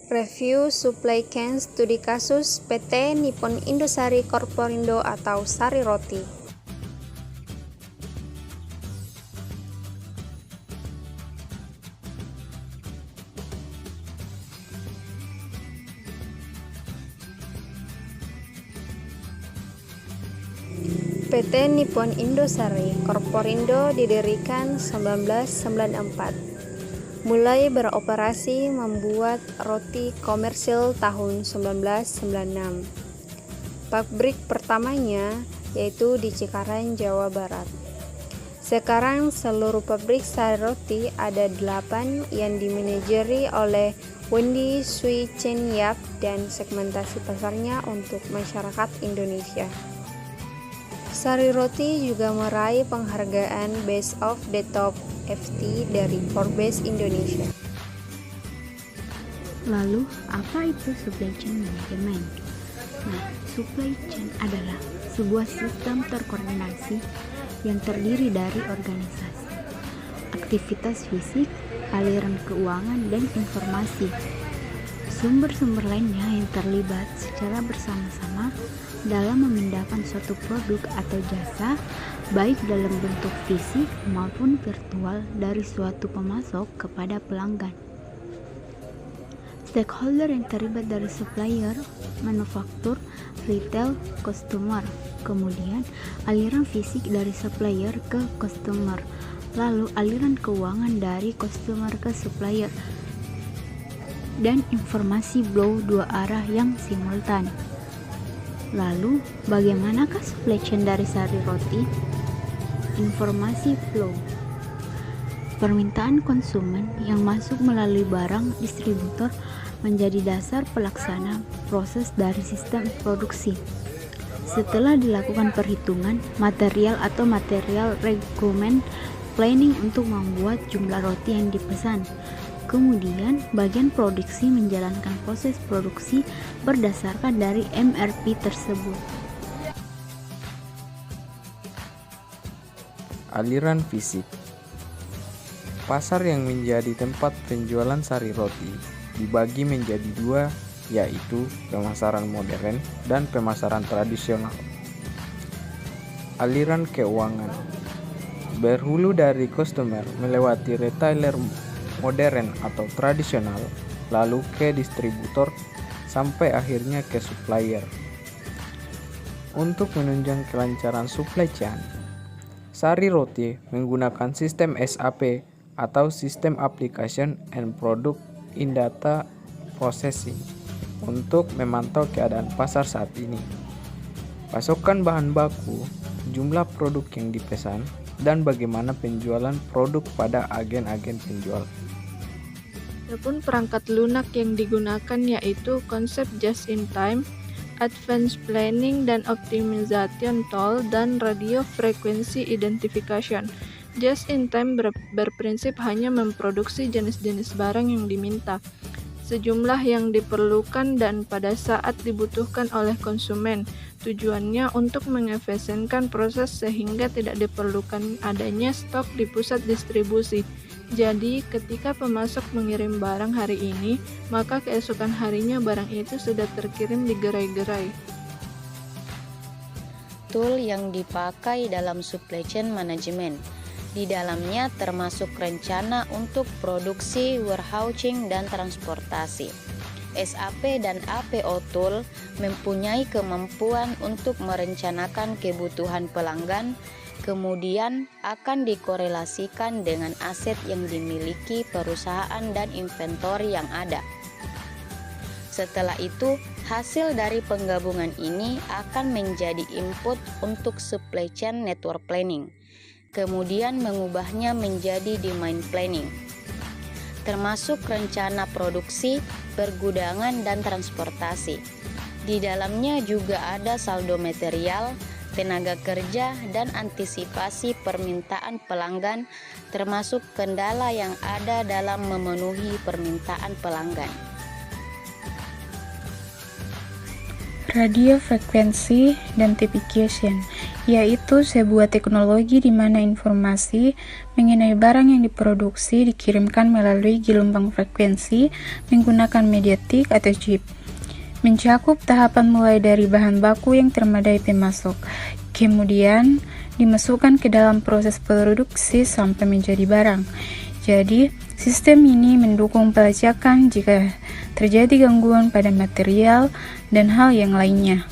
Review Supply Chain Studi Kasus PT Nippon Indosari Corporindo atau Sari Roti. PT Nippon Indosari Corporindo didirikan 1994. Mulai beroperasi membuat roti komersil tahun 1996. Pabrik pertamanya yaitu di Cikarang, Jawa Barat. Sekarang seluruh pabrik sari roti ada 8 yang dimanajeri oleh Wendy Sui Chen Yap dan segmentasi pasarnya untuk masyarakat Indonesia. Sari Roti juga meraih penghargaan Best of the Top FT dari Forbes Indonesia. Lalu, apa itu supply chain management? Nah, supply chain adalah sebuah sistem terkoordinasi yang terdiri dari organisasi, aktivitas fisik, aliran keuangan, dan informasi. Sumber-sumber lainnya yang terlibat secara bersama-sama dalam memindahkan suatu produk atau jasa baik dalam bentuk fisik maupun virtual dari suatu pemasok kepada pelanggan. Stakeholder yang terlibat dari supplier, manufaktur, retail, customer, kemudian aliran fisik dari supplier ke customer, lalu aliran keuangan dari customer ke supplier, dan informasi flow dua arah yang simultan. Lalu, bagaimanakah supply chain dari sari roti? Informasi flow. Permintaan konsumen yang masuk melalui barang distributor menjadi dasar pelaksana proses dari sistem produksi. Setelah dilakukan perhitungan material atau material requirement planning untuk membuat jumlah roti yang dipesan. Kemudian, bagian produksi menjalankan proses produksi berdasarkan dari MRP tersebut. Aliran fisik. Pasar yang menjadi tempat penjualan sari roti dibagi menjadi dua, yaitu pemasaran modern dan pemasaran tradisional. Aliran keuangan berhulu dari customer melewati retailer modern atau tradisional, lalu ke distributor, sampai akhirnya ke supplier. Untuk menunjang kelancaran supply chain, Sari Roti menggunakan sistem SAP atau System Application and Product in Data Processing untuk memantau keadaan pasar saat ini, pasokan bahan baku, jumlah produk yang dipesan, dan bagaimana penjualan produk pada agen-agen penjual. Adapun perangkat lunak yang digunakan yaitu konsep just in time, advanced planning dan optimization tool, dan radio frequency identification. Just in time berprinsip hanya memproduksi jenis-jenis barang yang diminta, sejumlah yang diperlukan dan pada saat dibutuhkan oleh konsumen. Tujuannya untuk mengefisienkan proses sehingga tidak diperlukan adanya stok di pusat distribusi. Jadi, ketika pemasok mengirim barang hari ini, maka keesokan harinya barang itu sudah terkirim di gerai-gerai. Tool yang dipakai dalam supply chain management. Di dalamnya termasuk rencana untuk produksi, warehousing, dan transportasi. SAP dan APO Tool mempunyai kemampuan untuk merencanakan kebutuhan pelanggan, kemudian akan dikorelasikan dengan aset yang dimiliki perusahaan dan inventory yang ada. Setelah itu, hasil dari penggabungan ini akan menjadi input untuk supply chain network planning, kemudian mengubahnya menjadi demand planning, termasuk rencana produksi, pergudangan, dan transportasi. Di dalamnya juga ada saldo material, tenaga kerja, dan antisipasi permintaan pelanggan, termasuk kendala yang ada dalam memenuhi permintaan pelanggan. radiofrequency identification, yaitu sebuah teknologi di mana informasi mengenai barang yang diproduksi dikirimkan melalui gelombang frekuensi menggunakan mediatik atau chip. Mencakup tahapan mulai dari bahan baku yang termadai pemasok, kemudian dimasukkan ke dalam proses produksi sampai menjadi barang. Jadi, sistem ini mendukung pelacakan jika terjadi gangguan pada material dan hal yang lainnya.